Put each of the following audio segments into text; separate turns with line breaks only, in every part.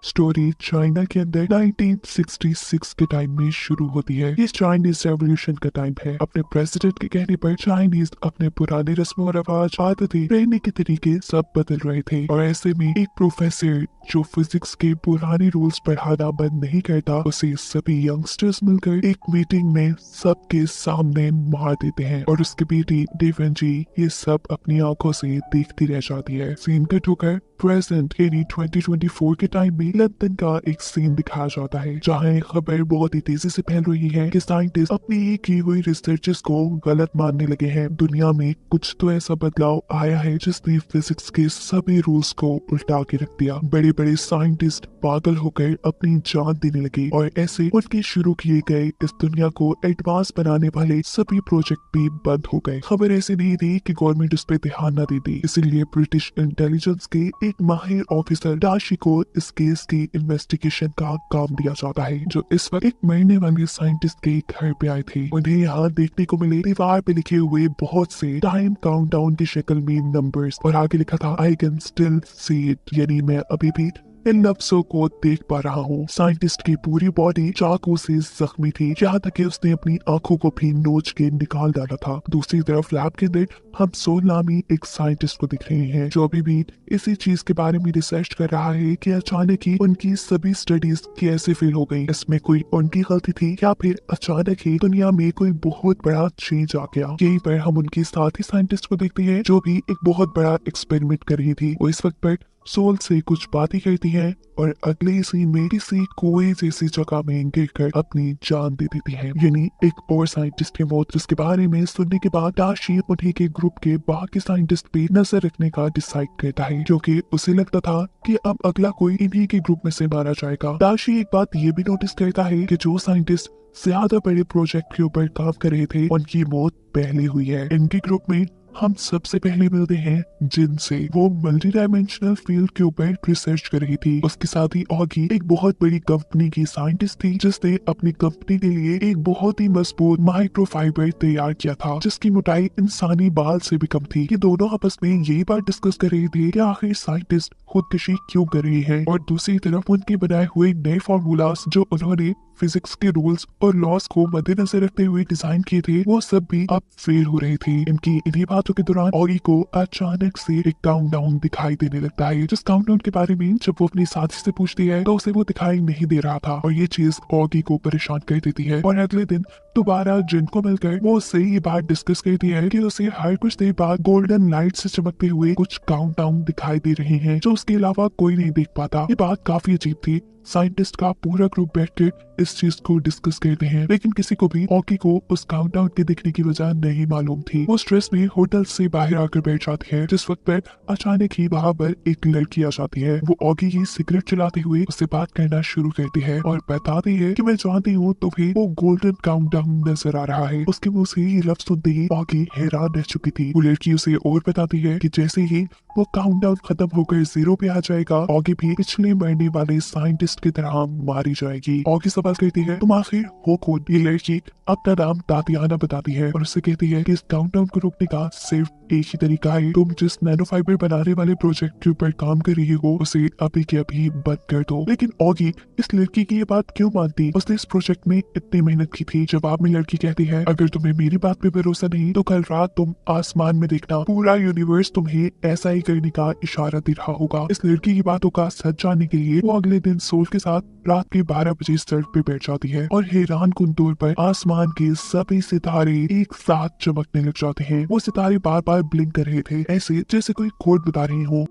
Story China के अंदर 1966 के टाइम में शुरू होती है। ये चाइनीज रेवोल्यूशन का टाइम है। अपने प्रेसिडेंट के कहने पर चाइनीज अपने पुराने रस्मों और रवाज, आदतें, रहने के तरीके सब बदल रहे थे और ऐसे में एक प्रोफेसर जो फिजिक्स के पुराने रूल्स पढ़ाना बंद नहीं करता, उसे सभी यंगस्टर्स मिलकर एक मीटिंग में सबके सामने मार देते हैं और उसकी बेटी डेवेंजी ये सब अपनी आंखों से देखती रह जाती है। सीन कट होकर प्रेजेंट यानी 2024 के टाइम में लंदन का एक सीन दिखाया जाता है, जहां एक खबर बहुत ही तेजी से फैल रही है कि साइंटिस्ट अपनी ही की हुई रिसर्चेस को गलत मानने लगे हैं। दुनिया में कुछ तो ऐसा बदलाव आया है जिसने फिजिक्स के सभी रूल्स को उल्टा के रख दिया। बड़े बड़े साइंटिस्ट पागल होकर अपनी जान देने लगे और ऐसे उनके शुरू किए गए इस दुनिया को एडवांस बनाने वाले सभी प्रोजेक्ट भी बंद हो गए। खबर ऐसी नहीं थी कि गवर्नमेंट उस पर ध्यान न देती, इसीलिए ब्रिटिश इंटेलिजेंस के एक माहिर ऑफिसर दाशी को इस केस की इन्वेस्टिगेशन का काम दिया जाता है, जो इस वक्त एक मरने वाले साइंटिस्ट के घर पे आए थे। उन्हें यहाँ देखने को मिले दीवार पे लिखे हुए बहुत से टाइम काउंटडाउन की शक्ल में नंबर्स और आगे लिखा था I can still see it, यानी मैं अभी भी इन लफ्जों को देख पा रहा हूँ। साइंटिस्ट की पूरी बॉडी चाकू से जख्मी थी, यहाँ तक कि उसने अपनी आंखों को भी नोच के निकाल डाला था। दूसरी तरफ लैब के अंदर हम सोल नामी एक साइंटिस्ट को दिख रहे हैं, जो अभी भी इसी चीज के बारे में रिसर्च कर रहा है कि अचानक ही उनकी सभी स्टडीज कैसे फेल हो गई। इसमें कोई उनकी गलती थी या फिर अचानक ही दुनिया में कोई बहुत बड़ा चेंज आ गया। यहीं पर हम उनके साथी साइंटिस्ट को देखते हैं, जो भी एक बहुत बड़ा एक्सपेरिमेंट कर रही थी। वो इस वक्त पर सोल से कुछ बातें करती है और अगले ही सीन में किसी कुएं जैसी जगह में गिरकर अपनी जान दे देती है, यानी एक और साइंटिस्ट की मौत, जिसके बारे में सुनने के बाद दाशी उन्हीं के ग्रुप के बाकी साइंटिस्ट पे नजर रखने का डिसाइड करता है, क्योंकि उसे लगता था कि अब अगला कोई इन्हीं के ग्रुप में से मारा जाएगा। दाशी एक बात ये भी नोटिस करता है कि जो साइंटिस्ट ज्यादा बड़े प्रोजेक्ट के ऊपर काम कर रहे थे, उनकी मौत पहले हुई है। इनके ग्रुप में हम सबसे पहले मिलते हैं जिनसे। वो मल्टी डायमेंशनल फील्ड के ऊपर रिसर्च कर रही थी। उसके साथ ही ऑगी एक बहुत बड़ी कंपनी की साइंटिस्ट थी, जिसने अपनी कंपनी के लिए एक बहुत ही मजबूत माइक्रोफाइबर तैयार किया था, जिसकी मोटाई इंसानी बाल से भी कम थी। ये दोनों आपस में यही बात डिस्कस कर रहे थे कि आखिर साइंटिस्ट खुदकुशी क्यों कर रही है, और दूसरी तरफ उनके बनाए हुए नए फॉर्मूलास जो उन्होंने फिजिक्स के रूल्स और लॉस को मद्देनजर रखते हुए डिजाइन किए थे, वो सब भी अब फेल हो रहे थे। इनकी इन्हीं बातों के दौरान ऑगी को अचानक से एक काउंटडाउन दिखाई देने लगता है, जिस काउंटडाउन के बारे में जब वो अपनी साथी से पूछती है तो उसे वो दिखाई नहीं दे रहा था, और ये चीज ऑगी को परेशान कर देती है। और अगले दिन दोबारा जिन को मिलकर वो उससे ये बात डिस्कस करती है कि उसे हर कुछ देर बाद गोल्डन लाइट से चमकते हुए कुछ काउंटडाउन दिखाई दे रहे हैं, जो उसके अलावा कोई नहीं देख पाता। ये बात काफी अजीब थी। साइंटिस्ट का पूरा ग्रुप बैठकर इस चीज को डिस्कस करते हैं, लेकिन किसी को भी ऑगी को उस काउंटडाउन के दिखने की वजह नहीं मालूम थी। वो स्ट्रेस में होटल से बाहर आकर बैठ जाती है, जिस वक्त पर अचानक ही वहाँ पर एक लड़की आ जाती है। वो ऑगी की सिगरेट चलाते हुए उससे बात करना शुरू करती है और बताती है कि मैं जानती हूँ तुम्हें वो गोल्डन काउंटडाउन नजर आ रहा है। उसके मुंह से ये लफ्ज सुनते ही ऑगी हैरान रह चुकी थी। वो लड़की उसे और बताती है कि जैसे ही वो काउंटडाउन खत्म होकर 0 पे आ जाएगा, ऑगी भी पिछले मरने वाले साइंटिस्ट की तरह मारी जाएगी। ऑगी सवाल करती है तुम आखिर हो कौन? ये लड़की अपना नाम तातियाना बताती है और उससे कहती है कि इस काउंटडाउन को रोकने का सिर्फ एक ही तरीका है, तुम जिस नैनो फाइबर बनाने वाले प्रोजेक्ट के ऊपर काम कर रही हो उसे अभी के अभी बंद कर दो। लेकिन ऑगी इस लड़की की ये बात क्यों मानती? उसने इस प्रोजेक्ट में इतनी मेहनत की थी। जवाब में लड़की कहती है अगर तुम्हें मेरी बात पे भरोसा नहीं तो कल रात तुम आसमान में देखना, पूरा यूनिवर्स तुम्हें ऐसा ही करने का इशारा दे रहा होगा। इस लड़की की बातों का सच जानने के लिए वो अगले दिन सोल के साथ रात के 12 बजे सड़क पे बैठ जाती है और हैरान कुन तौर पर आसमान के सभी सितारे एक साथ चमकने लग जाते हैं। वो सितारे बार बार ब्लिंक कर रहे थे, ऐसे जैसे कोई कोड बता रहे हो।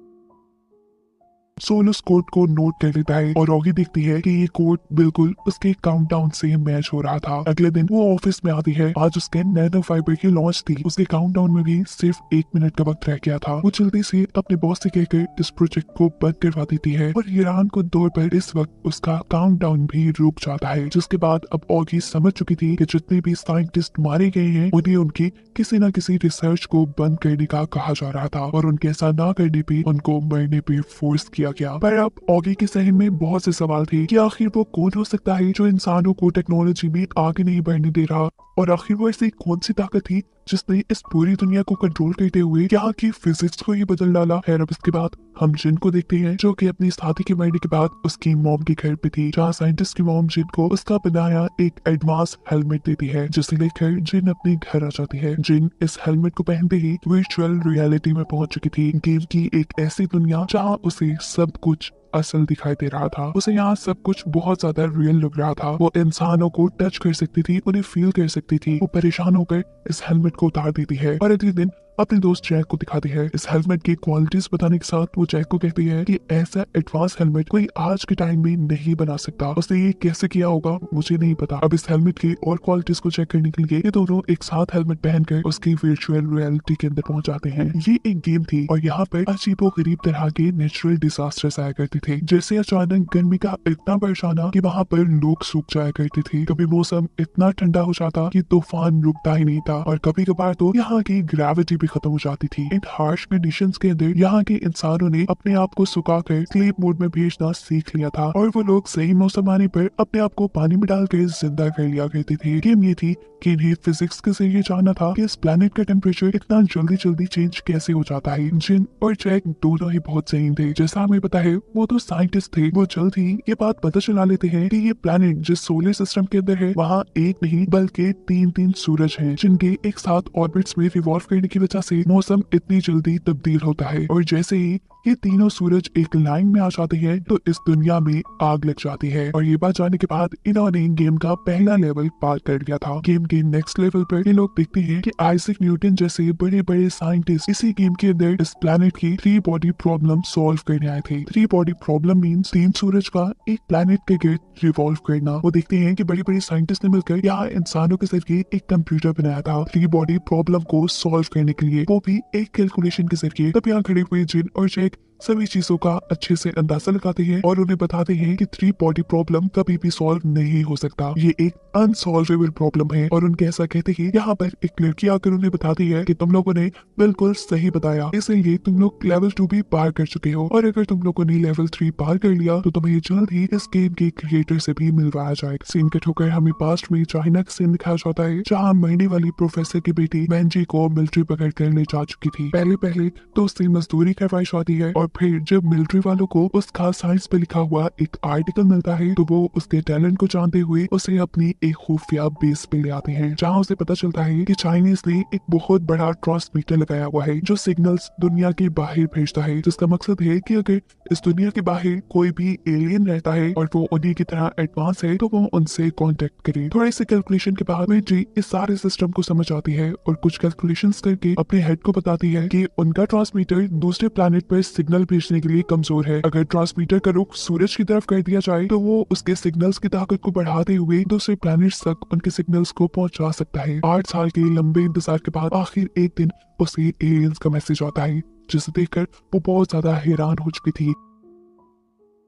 सोल उस कोड को नोट कर लेता है और ऑगी देखती है कि ये कोड बिल्कुल उसके काउंटडाउन से मैच हो रहा था। अगले दिन वो ऑफिस में आती है। आज उसके नैनो फाइबर की लॉन्च थी। उसके काउंटडाउन में भी सिर्फ 1 मिनट का वक्त रह गया था। वो जल्दी से अपने बॉस से कहकर इस प्रोजेक्ट को बंद करवा देती है और हैरान को दौर पर इस वक्त उसका काउंटडाउन भी रुक जाता है, जिसके बाद अब ऑगी समझ चुकी थी कि जितने भी साइंटिस्ट मारे गए हैं उन्हें उनकी किसी न किसी रिसर्च को बंद करने का कहा जा रहा था और उनके ऐसा ना करने पे उनको मरने पे फोर्स किया गया। पर अब ऑगी के जहन में बहुत से सवाल थे कि आखिर वो कौन हो सकता है जो इंसानों को टेक्नोलॉजी में आगे नहीं बढ़ने दे रहा, और आखिर वो ऐसी कौन सी ताकत थी जिसने इस पूरी दुनिया को कंट्रोल करते हुए यहाँ की फिजिक्स को ही बदल डाला। खैर अब इसके बाद हम जिन को देखते हैं जो कि अपनी साथी के मरने के बाद उसकी मॉम के घर पे थी, जहाँ साइंटिस्ट की मॉम जिन को उसका बनाया एक एडवांस हेलमेट देती है, जिसे लेकर जिन अपने घर आ जाती है। जिन इस हेलमेट को पहनते ही वर्चुअल रियलिटी में पहुंच चुकी थी, गेम की एक ऐसी दुनिया जहाँ उसे सब कुछ असल दिखाई दे रहा था। उसे यहाँ सब कुछ बहुत ज्यादा रियल लग रहा था। वो इंसानों को टच कर सकती थी, उन्हें फील कर सकती थी। वो परेशान होकर इस हेलमेट को उतार देती है और अगले दिन अपने दोस्त जैक को दिखाती है। इस हेलमेट की क्वालिटीज बताने के साथ वो जैक को कहती है कि ऐसा एडवांस हेलमेट कोई आज के टाइम में नहीं बना सकता। उसने ये कैसे किया होगा मुझे नहीं पता। अब इस हेलमेट की और क्वालिटीज को चेक करने के लिए ये दोनों एक साथ हेलमेट पहनकर उसकी वर्चुअल रियलिटी के अंदर पहुंच जाते हैं। ये एक गेम थी और यहाँ पर अजीबो गरीब तरह के नेचुरल डिजास्टर्स आया करते थे, जैसे अचानक गर्मी का इतना बरसाना कि वहाँ पर लोग सूख जाया करते थे। कभी मौसम इतना ठंडा हो जाता कि तूफान रुकता ही नहीं था और कभी कभार तो यहाँ की ग्रेविटी भी खत्म हो जाती थी। इन हार्श कंडीशंस के अंदर यहाँ के इंसानों ने अपने आप को सुखाकर स्लीप मोड में भेजना सीख लिया था और वो लोग सही मौसम आने पर अपने आप को पानी में डालकर जिंदा कर लिया करते थे। गेम ये थी कि इन्हें फिजिक्स के जरिए जानना था कि इस प्लेनेट का टेम्परेचर इतना जल्दी जल्दी चेंज कैसे हो जाता है। जिन और जैक दोनों ही बहुत सही थे। जैसा हमें पता है वो तो साइंटिस्ट थे, वो जल्द ही ये बात पता चला लेते हैं कि ये प्लेनेट जिस सोलर सिस्टम के अंदर है वहाँ एक नहीं बल्कि तीन सूरज हैं, जिनके एक साथ ऑर्बिट्स में रिवॉल्व करने की वजह से मौसम इतनी जल्दी तब्दील होता है। और जैसे ही ये तीनों सूरज एक लाइन में आ जाते हैं तो इस दुनिया में आग लग जाती है। और ये बात जानने के बाद इन्होंने गेम का पहला लेवल पार कर लिया था। गेम के नेक्स्ट लेवल पर ये लोग देखते हैं कि आइजैक न्यूटन जैसे बड़े बड़े साइंटिस्ट इसी गेम के अंदर इस प्लेनेट की 3 बॉडी प्रॉब्लम सॉल्व करने आए थे। 3 बॉडी प्रॉब्लम मीन्स 3 सूरज का एक प्लेनेट के गिर्द रिवॉल्व करना। वो देखते हैं कि बड़ी बड़ी साइंटिस्ट ने मिलकर यहाँ इंसानों के जरिए एक कंप्यूटर बनाया था 3 बॉडी प्रॉब्लम को सॉल्व करने के लिए, वो भी एक कैलकुलेशन के जरिए। तब यहाँ खड़े हुए जिन और जैक सभी चीजों का अच्छे से अंदाजा लगाते हैं और उन्हें बताते हैं कि 3 बॉडी प्रॉब्लम कभी भी सॉल्व नहीं हो सकता, ये एक अनसॉल्वेबल प्रॉब्लम है। और उनके ऐसा कहते ही यहाँ पर एक लड़की आकर उन्हें बताती है कि तुम लोगों ने बिल्कुल सही बताया, इसलिए तुम लोग लेवल 2 भी पार कर चुके हो और अगर तुम लोगों ने लेवल 3 पार कर लिया तो तुम्हें जल्द ही इस गेम के क्रिएटर से भी मिलवाया जाएगा। सीन कट होकर हमें पास्ट में चाइना का सीन दिखाया जाता है, जहाँ मरने वाली प्रोफेसर की बेटी मैंजी को मिलिट्री पकड़ कर ले जा चुकी थी। पहले तो उससे मजदूरी करवाई जाती है और फिर जब मिलिट्री वालों को उसका साइंस पे लिखा हुआ एक आर्टिकल मिलता है तो वो उसके टैलेंट को जानते हुए उसे अपनी एक खुफिया बेस पे ले आते हैं, जहाँ उसे पता चलता है कि चाइनीज ने एक बहुत बड़ा ट्रांसमीटर लगाया हुआ है जो सिग्नल्स दुनिया के बाहर भेजता है, जिसका मकसद है कि अगर इस दुनिया के बाहर कोई भी एलियन रहता है और वो उन्हीं की तरह एडवांस है तो वो उनसे कांटेक्ट करे। थोड़े से कैलकुलेशन के बाद मैंजी इस सारे सिस्टम को समझ आती है और कुछ कैलकुलेशंस करके अपने हेड को बताती है कि उनका ट्रांसमीटर दूसरे प्लैनेट पर सिग्नल भेजने के लिए कमजोर है। अगर ट्रांसमीटर का रुख सूरज की तरफ कर दिया जाए तो वो उसके सिग्नल्स की ताकत को बढ़ाते हुए दूसरे प्लैनेट्स तक उनके सिग्नल्स को पहुंचा सकता है। 8 साल के लंबे इंतजार के बाद आखिर एक दिन उसे एलियंस का मैसेज आता है, जिसे देखकर वो बहुत ज्यादा हैरान हो चुकी थी।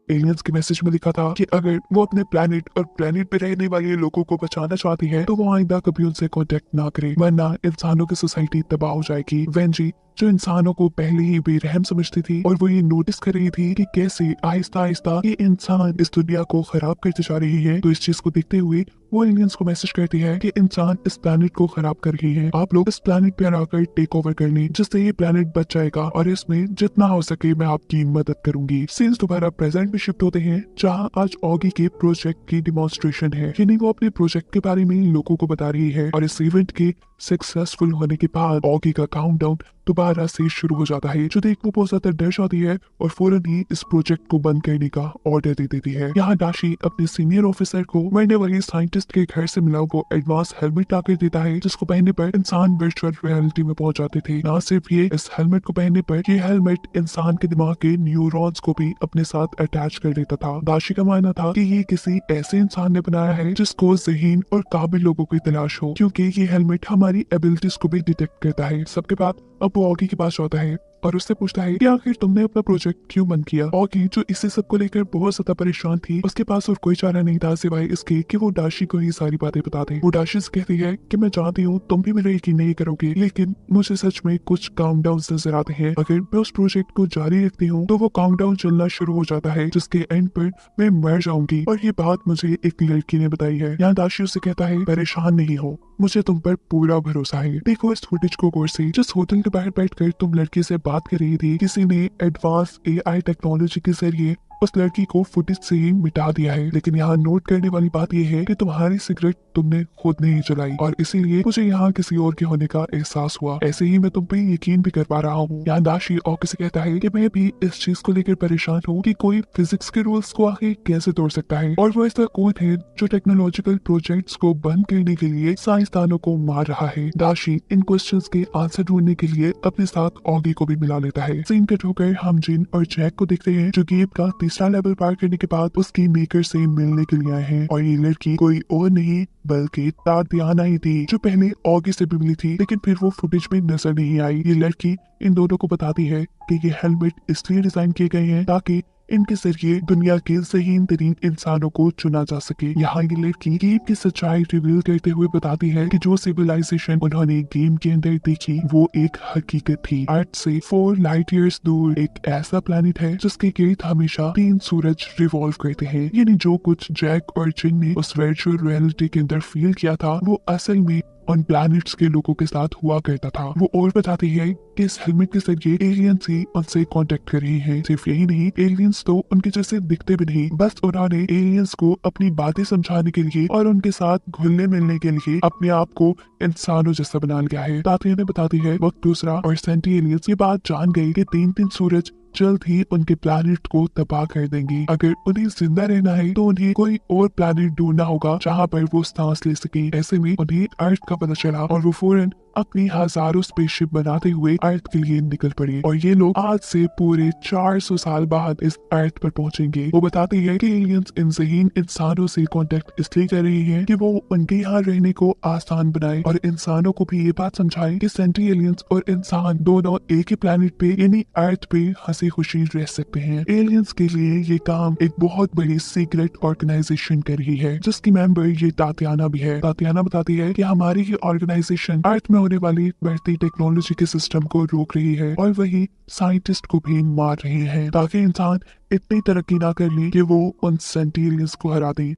एलियंस के मैसेज में लिखा था कि अगर वो अपने प्लेनेट और प्लेनेट पे रहने वाले लोगों को बचाना चाहती है तो वो आइंदा कभी उनसे कांटेक्ट ना करे, वरना इंसानों की सोसाइटी तबाह हो जाएगी। वेंजी जो इंसानों को पहले ही बेरहम समझती थी और वो ये नोटिस कर रही थी कि कैसे आहिस्ता आहिस्ता ये इंसान इस दुनिया को खराब करते जा रही है, तो इस चीज को देखते हुए वो एलियंस को मैसेज करती है कि इंसान इस प्लेनेट को खराब कर रही है, आप लोग इस प्लेनेट पे आकर टेक ओवर कर लें, जिससे ये प्लेनेट बच जाएगा और इसमें जितना हो सके मैं आपकी मदद करूंगी। सीन्स दोबारा प्रेजेंट में शिफ्ट होते हैं, जहाँ आज ऑगी के प्रोजेक्ट की डिमॉन्स्ट्रेशन है, यानी वो अपने प्रोजेक्ट के बारे में लोगों को बता रही है और इस इवेंट के सक्सेसफुल होने के बाद ऑगी का काउंटडाउन दोबारा से शुरू हो जाता है, जो देख वो बहुत ज्यादा डर जाती है और फौरन ही इस प्रोजेक्ट को बंद करने का ऑर्डर दे देती है। यहाँ दाशी अपने सीनियर ऑफिसर को मरने वाले साइंटिस्ट के घर से मिला वो एडवांस हेलमेट लाकर देता है, जिसको पहनने पर इंसान वर्चुअल रियलिटी में पहुंच जाते थे। न सिर्फ ये, इस हेलमेट को पहनने पर ये हेलमेट इंसान के दिमाग के न्यूरॉन्स को भी अपने साथ अटैच कर देता था। दाशी का मानना था कि ये किसी ऐसे इंसान ने बनाया है जिसको ज़हीन और काबिल लोगों की तलाश हो, क्योंकि ये हेलमेट हमारी एबिलिटीज को भी डिटेक्ट करता है। सबके बाद अब वो ऑगी के पास जाता है और उससे पूछता है कि आखिर तुमने अपना प्रोजेक्ट क्यों बंद किया। ऑगी जो इसी सब को लेकर बहुत ज्यादा परेशान थी, उसके पास और कोई चारा नहीं था सिवाय इसके कि वो दाशी को ही सारी बातें बता दे। वो दाशी से कहती है कि मैं जानती हूँ तुम भी मेरा यकीन नहीं करोगे, लेकिन मुझे सच में कुछ काउंटडाउन नजर आते हैं। अगर मैं उस प्रोजेक्ट को जारी रखती हूँ तो वो काउंटडाउन चलना शुरू हो जाता है, जिसके एंड पर मैं मर जाऊंगी। और ये बात मुझे एक लड़की ने बताई है। यहाँ दाशी उसे कहता है परेशान नहीं हो, मुझे तुम पर पूरा भरोसा है। देखो इस फुटेज को गौर से, जिस होटल के बाहर बैठकर तुम लड़की से बात कर रही थी, किसी ने एडवांस एआई टेक्नोलॉजी के जरिए उस लड़की को फुटेज से ही मिटा दिया है। लेकिन यहाँ नोट करने वाली बात यह है कि तुम्हारी सिगरेट तुमने खुद नहीं जलाई और इसीलिए मुझे यहाँ किसी और के होने का एहसास हुआ। ऐसे ही मैं तुम पे यकीन भी कर पा रहा हूँ। यहाँ दाशी और किसी कहता है कि मैं भी इस चीज को लेकर परेशान हूँ कि कोई फिजिक्स के रूल्स को आखिर कैसे तोड़ सकता है, और वो ऐसा कौन है जो टेक्नोलॉजिकल प्रोजेक्ट्स को बंद करने के लिए साइंसदानों को मार रहा है। दाशी इन क्वेश्चंस के आंसर ढूंढने के लिए अपने साथ ऑगी को भी मिला लेता है। सीन कट होकर हम जिन और जैक को देखते हैं जो गेम का तीसरा लेवल पार करने के बाद उसकी मेकर से मिलने के लिए आए हैं, और ये लड़की कोई और नहीं बल्कि तातियाना ही थी जो पहले ऑगी से भी मिली थी, लेकिन फिर वो फुटेज में नजर नहीं आई। ये लड़की इन दोनों को बताती है कि ये हेलमेट इसलिए डिजाइन किए गए हैं ताकि इनके जरिए दुनिया के ज़हीन तरीन इंसानों को चुना जा सके। यहाँ ये लड़की गेम की सच्चाई रिवील करते हुए बताती है कि जो सिविलाइजेशन उन्होंने गेम के अंदर देखी वो एक हकीकत थी। अर्थ से 4 लाइट ईयर्स दूर एक ऐसा प्लेनेट है जिसके गिर्द हमेशा 3 सूरज रिवॉल्व करते हैं। यानी जो कुछ जैक और जिन ने उस वर्चुअल रियलिटी के अंदर फील किया था वो असल में उन प्लैनेट्स के लोगों के साथ हुआ करता था। वो और बताती है कि इस हेलमेट के जरिए एलियंस ही उनसे कांटेक्ट कर रही हैं। सिर्फ यही नहीं, एलियंस तो उनके जैसे दिखते भी नहीं, बस उन्होंने एलियंस को अपनी बातें समझाने के लिए और उनके साथ घुलने मिलने के लिए अपने आप को इंसानों जैसा बना लिया है। तातिया बताती है वक्त दूसरा और सेंटी एलियंस ये बात जान गई कि 3 सूरज जल्द ही उनके प्लैनेट को तबाह कर देंगे। अगर उन्हें जिंदा रहना है तो उन्हें कोई और प्लैनेट ढूंढना होगा जहाँ पर वो सांस ले सके। ऐसे में उन्हें अर्थ का पता चला और वो फौरन अपनी हजारों स्पेसशिप बनाते हुए अर्थ के लिए निकल पड़े, और ये लोग आज से पूरे 400 साल बाद इस अर्थ पर पहुंचेंगे। वो बताते हैं कि एलियंस इन ज़हीन इंसानों से कांटेक्ट इसलिए कर रही हैं कि वो उनके यहाँ रहने को आसान बनाए और इंसानों को भी ये बात समझाए कि सेंट्री एलियंस और इंसान दोनों एक ही प्लेनेट पे यानी अर्थ पे हंसी खुशी रह सकते हैं। एलियंस के लिए ये काम एक बहुत बड़ी सीक्रेट ऑर्गेनाइजेशन कर रही है जिसकी मेंबर ये तातियाना भी है। तातियाना बताती है कि हमारी ये ऑर्गेनाइजेशन अर्थ में होने वाली बढ़ती टेक्नोलॉजी के सिस्टम को रोक रही है और वही साइंटिस्ट को भी मार रहे हैं ताकि इंसान इतनी तरक्की ना कर ले कि वो उन सेंटिलियंस को हरा दे।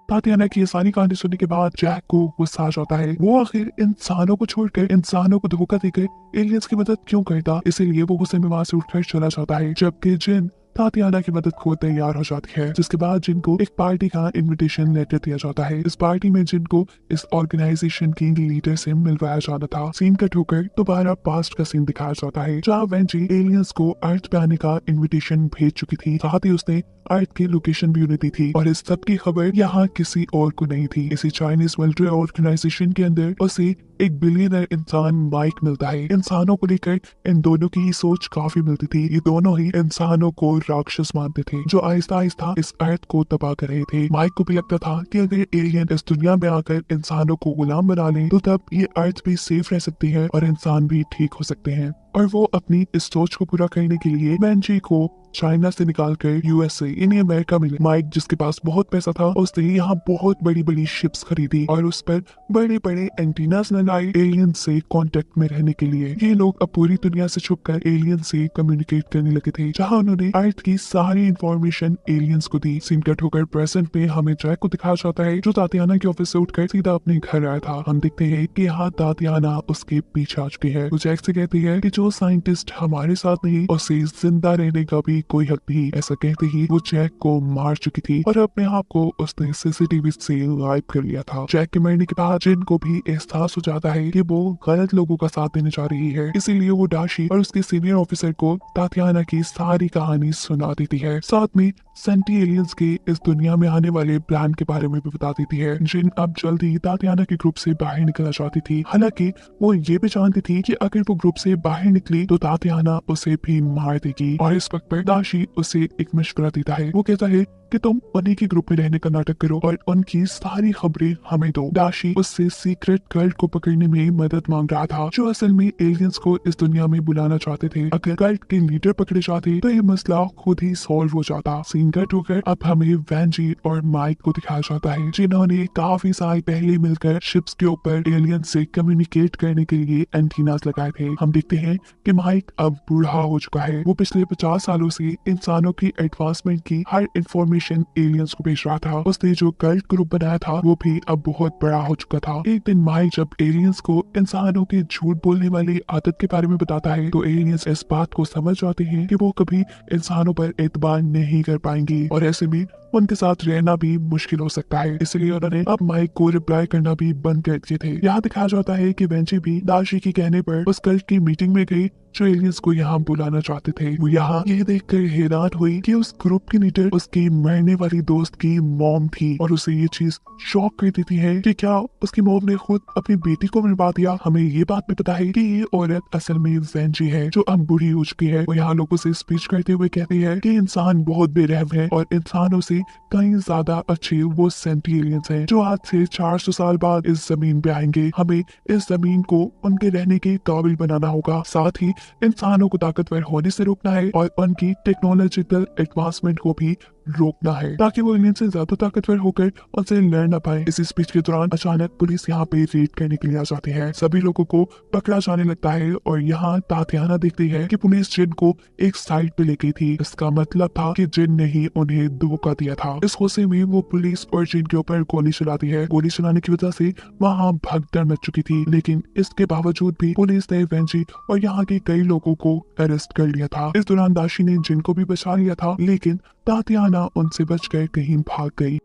तातियाना की ये सारी कहानी सुनने के बाद जैक को गुस्सा आ जाता है। वो आखिर इंसानों को छोड़कर इंसानों को धोखा देकर एलियंस की मदद क्यों करता, इसीलिए वो गुस्से में वहां से उठकर चला जाता है। जबकि जिन तातियाना की मदद को तैयार हो जाती है, जिसके बाद जिनको एक पार्टी का इनविटेशन लेटर दिया जाता है। इस पार्टी में जिनको इस ऑर्गेनाइजेशन की लीडर से मिलवाया जाना था। सीन कट होकर दोबारा पास्ट का सीन दिखाया जाता है जहाँ वेंजी एलियंस को अर्थ पे आने का इनविटेशन भेज चुकी थी, साथ ही उसने अर्थ की लोकेशन भी उन्हें दी थी, और इस सब की खबर यहाँ किसी और को नहीं थी। इसी चाइनीज मिलिट्री ऑर्गेनाइजेशन के अंदर उसे एक बिलियनर इंसान माइक मिलता है। इंसानों को लेकर इन दोनों की सोच काफी मिलती थी। ये दोनों ही इंसानों को राक्षस मानते थे जो आहिस्ता आहिस्ता इस अर्थ को तबाह कर रहे थे। माइक को भी लगता था कि अगर एलियन इस दुनिया में आकर इंसानों को गुलाम बना ले तो तब ये अर्थ भी सेफ रह सकती है और इंसान भी ठीक हो सकते हैं। और वो अपनी इस सोच को पूरा करने के लिए वेंजी को चाइना से निकालकर यूएसए यानी अमेरिका मिले। माइक जिसके पास बहुत पैसा था उसने यहाँ बहुत बड़ी बड़ी शिप्स खरीदी और उस पर बड़े बड़े एंटीनास लगाए एलियन से कांटेक्ट में रहने के लिए। ये लोग अब पूरी दुनिया से छुपकर एलियन से कम्युनिकेट करने लगे थे, जहाँ उन्होंने अर्थ की सारी इंफॉर्मेशन एलियंस को दी। सीन कट होकर प्रेजेंट में हमें जैक को दिखाया जाता है जो तातियाना के ऑफिस से उठकर सीधा अपने घर आया था। हम देखते हैं कि यहाँ तातियाना उसके पीछे आ चुकी है। वो जैक से कहती है कि जो साइंटिस्ट हमारे साथ नहीं उसे जिंदा रहने का भी कोई हक नहीं। ऐसा कहते ही वो जैक को मार चुकी थी और अपने आप को उसने सीसीटीवी से गायब कर लिया था। जैक के मरने के बाद जिन को भी एहसास हो जाता है कि वो गलत लोगों का साथ देने जा रही है, इसीलिए वो डाशी और उसके सीनियर ऑफिसर को तातियाना की सारी कहानी सुना देती है। साथ में सेंटी एलियंस के इस दुनिया में आने वाले प्लान के बारे में भी बता देती है। जिन अब जल्द ही तातियाना के ग्रुप से बाहर निकलना चाहती थी, हालांकि वो ये भी जानती थी कि अगर वो ग्रुप से बाहर निकली तो तातियाना उसे भी मार देगी। और इस वक्त पर दाशी उसे एक मशवरा देता है। वो कहता है कि तुम उन्हीं के ग्रुप में रहने का नाटक करो और उनकी सारी खबरें हमें दो। दाशी उससे सीक्रेट कल्ट को पकड़ने में मदद मांग रहा था जो असल में एलियंस को इस दुनिया में बुलाना चाहते थे। अगर कल्ट के लीडर पकड़े जाते तो ये मसला खुद ही सॉल्व हो जाता। सीन कट होकर अब हमें वेंजी और माइक को दिखाया जाता है जिन्होंने काफी साल पहले मिलकर शिप्स के ऊपर एलियंस से कम्युनिकेट करने के लिए एंटीनास लगाए थे। हम देखते हैं हैं कि माइक अब बूढ़ा हो चुका है। वो पिछले 50 सालों से इंसानों की एडवांसमेंट की हर इंफॉर्मेशन एलियंस को भेज रहा था। उसने जो कल्ट ग्रुप बनाया था वो भी अब बहुत बड़ा हो चुका था। एक दिन माइक जब एलियंस को इंसानों के झूठ बोलने वाली आदत के बारे में बताता है तो एलियंस इस बात को समझ जाते हैं कि वो कभी इंसानों पर एतबार नहीं कर पाएंगे और ऐसे में उनके साथ रहना भी मुश्किल हो सकता है। इसलिए उन्होंने अब माइक को रिप्लाई करना भी बंद कर दिए थे। यहाँ दिखाया जाता है कि वेंजी भी दाशी के कहने पर उस कल्ट की मीटिंग में गई जो एलियंस को यहाँ बुलाना चाहते थे। वो यहाँ ये देखकर हैरान हुई कि उस ग्रुप की लीडर उसकी मरने वाली दोस्त की मॉम थी और उसे ये चीज शॉक कर देती है कि क्या उसकी मॉम ने खुद अपनी बेटी को मरवा दिया। हमें ये बात भी पता है कि ये औरत असल में वेंजी है जो अब बूढ़ी हो चुकी है। वो यहाँ लोगों से स्पीच करते हुए कहती है कि इंसान बहुत बेरहम है और इंसानों से कई ज्यादा अच्छे वो सेंटी एलियंस हैं जो आज से 400 साल बाद इस जमीन पे आएंगे। हमें इस जमीन को उनके रहने के काबिल बनाना होगा, साथ ही इंसानों को ताकतवर होने से रोकना है और उनकी टेक्नोलॉजिकल एडवांसमेंट को भी रोकना है ताकि वो एलियन से ज्यादा ताकतवर होकर उनसे लड़ ना पाए। इस स्पीच के दौरान अचानक पुलिस यहाँ पे रेड करने के लिए आ जाती है। सभी लोगों को पकड़ा जाने लगता है और यहाँ तातियाना देखती है कि पुलिस जिन को एक साइड पे ले गई थी। इसका मतलब था कि जिन ने ही उन्हें धोखा दिया था। इस गुस्से में वो पुलिस और जिन के ऊपर गोली चलाती है। गोली चलाने की वजह से वहाँ भगदड़ मच चुकी थी, लेकिन इसके बावजूद भी पुलिस ने वेंजी और यहाँ के कई लोगों को अरेस्ट कर लिया था। इस दौरान दाशी ने जिन को भी बचा लिया था, लेकिन तातियाना उनसे बचकर कहीं भाग गई।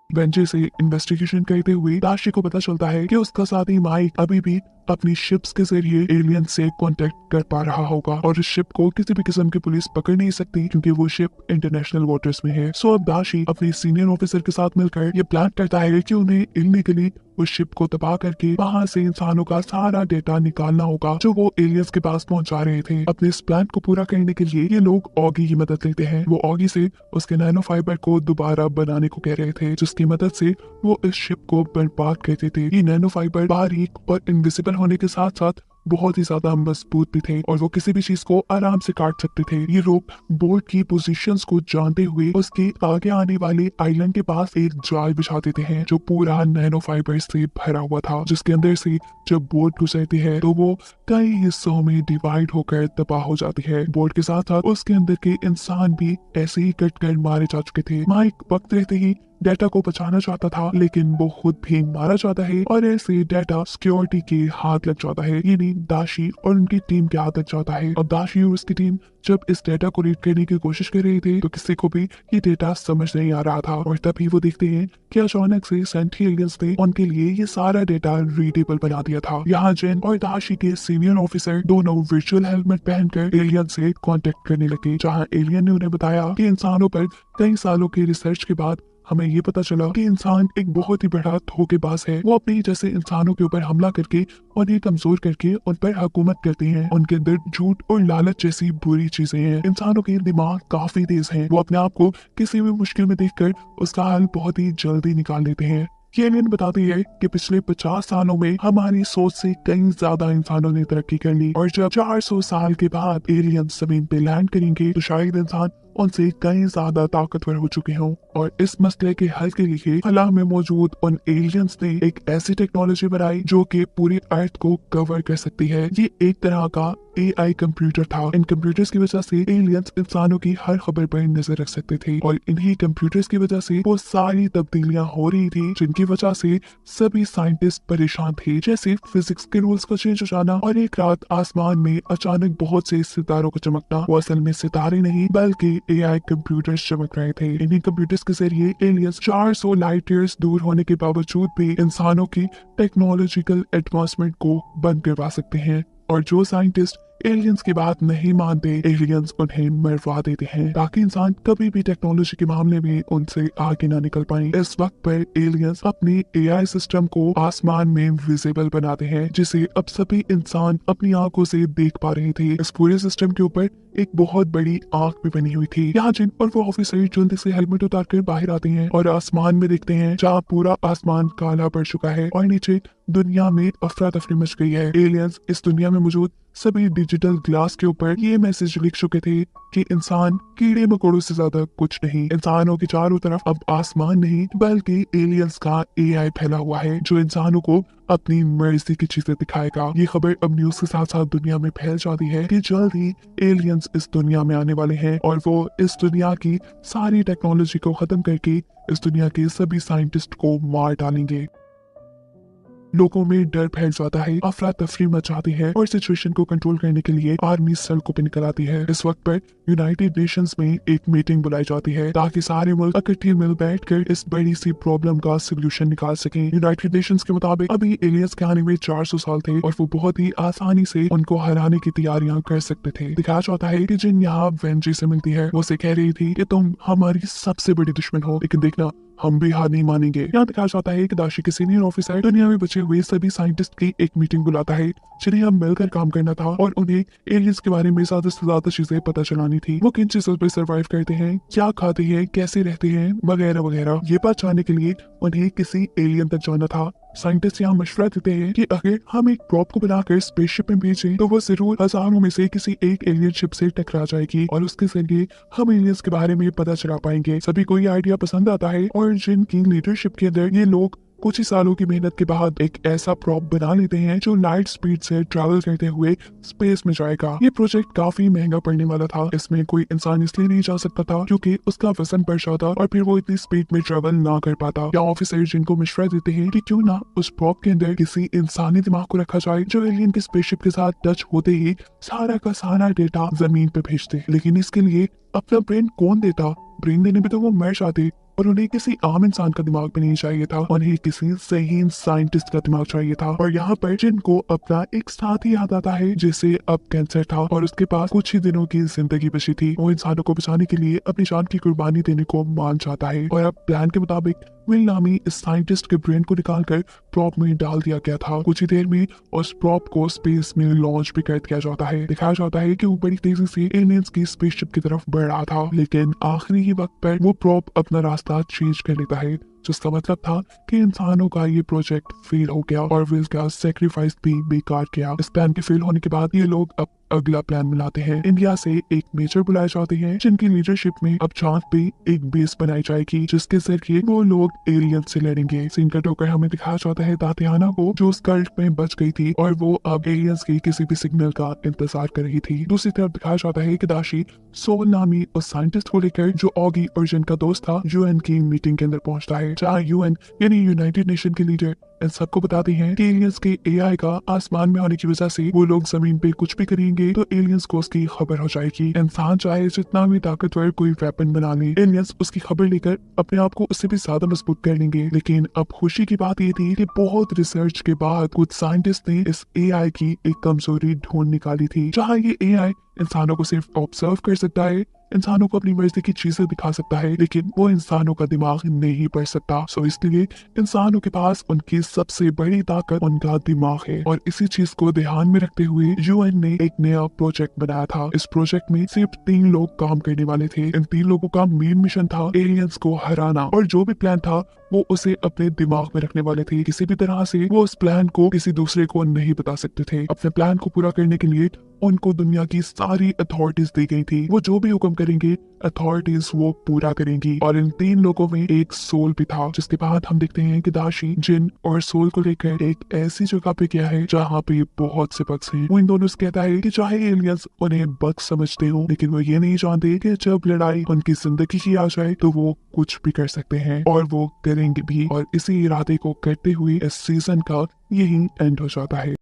वेंजी से इन्वेस्टिगेशन करते हुए दाशी को पता चलता है कि उसका साथी माइक अभी भी अपनी शिप्स के जरिए एलियन से कांटेक्ट कर पा रहा होगा और इस शिप को किसी भी किस्म की पुलिस पकड़ नहीं सकती क्योंकि वो शिप इंटरनेशनल वाटर्स में है। सो अब दाशी अपने सीनियर ऑफिसर के साथ मिलकर ये प्लान करता है कि उन्हें इल्लीगली उस शिप को तबाह करके वहां से इंसानों का सारा डेटा निकालना होगा जो वो एलियंस के पास पहुंचा रहे थे। अपने इस प्लान को पूरा करने के लिए ये लोग ऑगी की मदद लेते हैं। वो ऑगी से उसके नैनो फाइबर को दोबारा बनाने को कह रहे थे जिसकी मदद से वो इस शिप को बर्बाद करते थे। ये नैनो फाइबर बारीक और इनविजिबल होने के साथ साथ बहुत ही ज्यादा मजबूत भी थे और वो किसी भी चीज को आराम से काट सकते थे। ये लोग बोट की पोजीशंस को जानते हुए उसके आगे आने वाले आइलैंड के पास एक जाल बिछा देते हैं जो पूरा नैनो फाइबर से भरा हुआ था, जिसके अंदर से जब बोट गुजरती है तो वो कई हिस्सों में डिवाइड होकर तबाह हो जाती है। बोट के साथ साथ उसके अंदर के इंसान भी ऐसे ही कट कर मारे जा चुके थे। माइक वक्त रहते ही डेटा को बचाना चाहता था, लेकिन वो खुद भी मारा जाता है और ऐसे डेटा सिक्योरिटी के हाथ लग जाता है, यानी दाशी और उनकी टीम के हाथ लग जाता है। और दाशी और उसकी टीम जब इस डेटा को रीड करने की कोशिश कर रहे थे तो किसी को भी ये डेटा समझ नहीं आ रहा था और तभी वो देखते हैं कि अचानक से सेंट्री एलियंस ने उनके लिए ये सारा डेटा रीडेबल बना दिया था। यहाँ जेन और दाशी के सीनियर ऑफिसर दोनों वर्चुअल हेलमेट पहनकर एलियन से कांटेक्ट करने लगे, जहाँ एलियन ने उन्हें बताया कि इंसानों पर कई सालों की रिसर्च के बाद हमें ये पता चला कि इंसान एक बहुत ही बड़ा धोखेबाज है। वो अपने जैसे इंसानों के ऊपर हमला करके उन्हें कमजोर करके उन पर हुकूमत करते हैं। उनके अंदर झूठ और लालच जैसी बुरी चीजें हैं। इंसानों के दिमाग काफी तेज हैं। वो अपने आप को किसी भी मुश्किल में देखकर उसका हल बहुत ही जल्दी निकाल लेते हैं। ये एलियन बताती है कि पिछले 50 सालों में हमारी सोच से कई ज्यादा इंसानों ने तरक्की कर ली और जब 400 साल के बाद एलियन जमीन पे लैंड करेंगे तो शायद इंसान उनसे कई ज्यादा ताकतवर हो चुके हों और इस मसले के हल के लिए खला में मौजूद उन एलियंस ने एक ऐसी टेक्नोलॉजी बनाई जो कि पूरी अर्थ को कवर कर सकती है। ये एक तरह का AI कंप्यूटर था। इन कंप्यूटर्स की वजह से एलियंस इंसानों की हर खबर पर नजर रख सकते थे और इन्हीं कंप्यूटर्स की वजह से वो सारी तब्दीलियां हो रही थी जिनकी वजह से सभी साइंटिस्ट परेशान थे, जैसे फिजिक्स के रूल्स का चेंज हो जाना और एक रात आसमान में अचानक बहुत से सितारों को चमकना। वो असल में सितारे नहीं बल्कि AI कंप्यूटर्स चमक रहे थे। इन्हीं कंप्यूटर्स के जरिए एलियंस 400 लाइट ईयर्स दूर होने के बावजूद भी इंसानों की टेक्नोलॉजिकल एडवांसमेंट को बंद करवा सकते हैं और जो साइंटिस्ट एलियंस की बात नहीं मानते एलियंस उन्हें मरवा देते हैं ताकि इंसान कभी भी टेक्नोलॉजी के मामले में उनसे आगे ना निकल पाए। इस वक्त पर एलियंस अपनी AI सिस्टम को आसमान में विजिबल बनाते हैं जिसे अब सभी इंसान अपनी आंखों से देख पा रहे थे। इस पूरे सिस्टम के ऊपर एक बहुत बड़ी आंख भी बनी हुई थी। यहाँ जिन और वो ऑफिसर जल्दी से हेलमेट उतार कर बाहर आते हैं और आसमान में देखते हैं जहाँ पूरा आसमान काला पड़ चुका है और नीचे दुनिया में अफरा तफरी मच गई है। एलियंस इस दुनिया में मौजूद सभी डिजिटल ग्लास के ऊपर ये मैसेज लिख चुके थे कि इंसान कीड़े मकोड़ों से ज्यादा कुछ नहीं। इंसानों के चारों तरफ अब आसमान नहीं बल्कि एलियंस का AI फैला हुआ है जो इंसानों को अपनी मर्जी की चीजें दिखाएगा। ये खबर अब न्यूज के साथ साथ दुनिया में फैल जाती है कि जल्द ही एलियंस इस दुनिया में आने वाले हैं और वो इस दुनिया की सारी टेक्नोलॉजी को खत्म करके इस दुनिया के सभी साइंटिस्ट को मार डालेंगे। लोगों में डर फैल जाता है, अफरा तफरी मच जाती है और सिचुएशन को कंट्रोल करने के लिए आर्मी सड़कों पर निकल आती है। इस वक्त पर यूनाइटेड नेशंस में एक मीटिंग बुलाई जाती है ताकि सारे मुल्क इकट्ठे मिल बैठकर इस बड़ी सी प्रॉब्लम का सोल्यूशन निकाल सकें। यूनाइटेड नेशंस के मुताबिक अभी एलियंस के आने में 400 साल थे और वो बहुत ही आसानी से उनको हराने की तैयारियां कर सकते थे। दिखाया जाता है कि जिन यहाँ वेंजी से मिलती है वो से कह रही थी कि तुम हमारी सबसे बड़ी दुश्मन हो, लेकिन देखना हम भी हार नहीं मानेंगे। यहाँ दिखाया जाता है कि दाशी के सीनियर ऑफिसर दुनिया में बचे हुए सभी साइंटिस्ट की एक मीटिंग बुलाता है जिन्हें अब मिलकर काम करना था और उन्हें एलियंस के बारे में ज्यादा से ज्यादा चीजें पता चलानी थी। वो किन चीजों पर सर्वाइव करते हैं, क्या खाते हैं, कैसे रहते हैं, वगैरह वगैरह। ये बात जानने के लिए उन्हें किसी एलियन तक जाना था। साइंटिस्ट यहाँ मशवरा देते हैं कि अगर हम एक प्रॉप को बनाकर स्पेसशिप में भेजें तो वो जरूर हजारों में से किसी एक एलियन शिप से टकरा जाएगी और उसके जरिए हम एलियंस के बारे में पता चला पाएंगे। सभी को ये आइडिया पसंद आता है और जिनकी लीडरशिप के अंदर ये लोग कुछ ही सालों की मेहनत के बाद एक ऐसा प्रॉप बना लेते हैं जो लाइट स्पीड से ट्रैवल करते हुए स्पेस में जाएगा। ये प्रोजेक्ट काफी महंगा पड़ने वाला था। इसमें कोई इंसान इसलिए नहीं जा सकता था क्योंकि उसका वजन बढ़ जाता और फिर वो इतनी स्पीड में ट्रैवल ना कर पाता। या ऑफिसर जिनको मशवरा देते हैं कि क्यों ना उस प्रॉप के अंदर किसी इंसानी दिमाग को रखा जाए जो एलियन के स्पेसशिप के साथ टच होते ही सारा का सारा डेटा जमीन पे भेज दे। लेकिन इसके लिए अपना ब्रेन कौन देता? ब्रेन देने पे तो वो मर जाते और उन्हें किसी आम इंसान का दिमाग भी नहीं चाहिए था, उन्हें किसी सही साइंटिस्ट का दिमाग चाहिए था। और यहाँ पर जिनको अपना एक साथी याद आता है जिसे अब कैंसर था और उसके पास कुछ ही दिनों की जिंदगी बची थी। वो इंसानों को बचाने के लिए अपनी जान की कुर्बानी देने को मान जाता है और अब प्लान के मुताबिक विल नामी इस साइंटिस्ट के ब्रेन को निकालकर प्रॉप में डाल दिया गया था। कुछ ही देर में उस प्रॉप को स्पेस में लॉन्च भी कर दिया जाता है। दिखाया जाता है कि वो बड़ी तेजी से एलियंस की स्पेसशिप की तरफ बढ़ रहा था, लेकिन आखिरी ही वक्त पर वो प्रॉप अपना रास्ता चेंज कर लेता है, जिसका मतलब था कि इंसानों का ये प्रोजेक्ट फेल हो गया और विल का सेक्रीफाइस भी बेकार किया। इस प्लान के फेल होने के बाद ये लोग अब अगला प्लान बनाते हैं। इंडिया से एक मेजर बुलाए जाते हैं जिनकी लीडरशिप में अब चांद पे एक बेस बनाई जाएगी जिसके जरिए वो लोग एलियन से लड़ेंगे। सीन कट होकर हमें दिखाया जाता है तातियाना को जो उस कल्ट में बच गई थी और वो अब एलियंस की किसी भी सिग्नल का इंतजार कर रही थी। दूसरी तरफ दिखाया जाता है कि दाशी सोल नामी उस साइंटिस्ट को लेकर जो ऑगी और जिनका दोस्त था यूएन की मीटिंग के अंदर पहुंचता है, जहाँ यूएन यानी यूनाइटेड नेशन के लीडर इन सबको बताते हैं कि एलियंस के एआई का आसमान में होने की वजह से वो लोग जमीन पे कुछ भी करेंगे तो एलियंस को उसकी खबर हो जाएगी। इंसान चाहे जितना भी ताकतवर कोई वेपन बना ले, एलियंस उसकी खबर लेकर अपने आप को उससे भी ज्यादा मजबूत कर लेंगे। लेकिन अब खुशी की बात ये थी कि बहुत रिसर्च के बाद कुछ साइंटिस्ट ने इस एआई की एक कमजोरी ढूंढ निकाली थी, जहाँ ये एआई इंसानों को सिर्फ ऑब्जर्व कर सकता है, इंसानों को अपनी मर्जी की चीजें दिखा सकता है, लेकिन वो इंसानों का दिमाग नहीं पढ़ सकता। सो इसलिए इंसानों के पास उनकी सबसे बड़ी ताकत उनका दिमाग है और इसी चीज को ध्यान में रखते हुए यूएन ने एक नया प्रोजेक्ट बनाया था। इस प्रोजेक्ट में सिर्फ 3 लोग काम करने वाले थे। इन 3 लोगों का मेन मिशन था एलियंस को हराना और जो भी प्लान था वो उसे अपने दिमाग में रखने वाले थे। किसी भी तरह से वो उस प्लान को किसी दूसरे को नहीं बता सकते थे। अपने प्लान को पूरा करने के लिए उनको दुनिया की सारी अथॉरिटीज दी गई थी। वो जो भी हुक्म करेंगे अथॉरिटीज वो पूरा करेंगी। और इन 3 लोगों में एक सोल भी था, जिसके बाद हम देखते हैं कि दाशी जिन और सोल को लेकर एक ऐसी जगह पे गया है जहाँ पे बहुत से बग्स हैं। वो इन दोनों से कहता है कि चाहे एलियंस उन्हें बग समझते हो, लेकिन वो ये नहीं जानते कि जब लड़ाई उनकी जिंदगी की आ जाए तो वो कुछ भी कर सकते हैं और वो करेंगे भी। और इसी इरादे को करते हुए इस सीजन का यही एंड हो जाता है।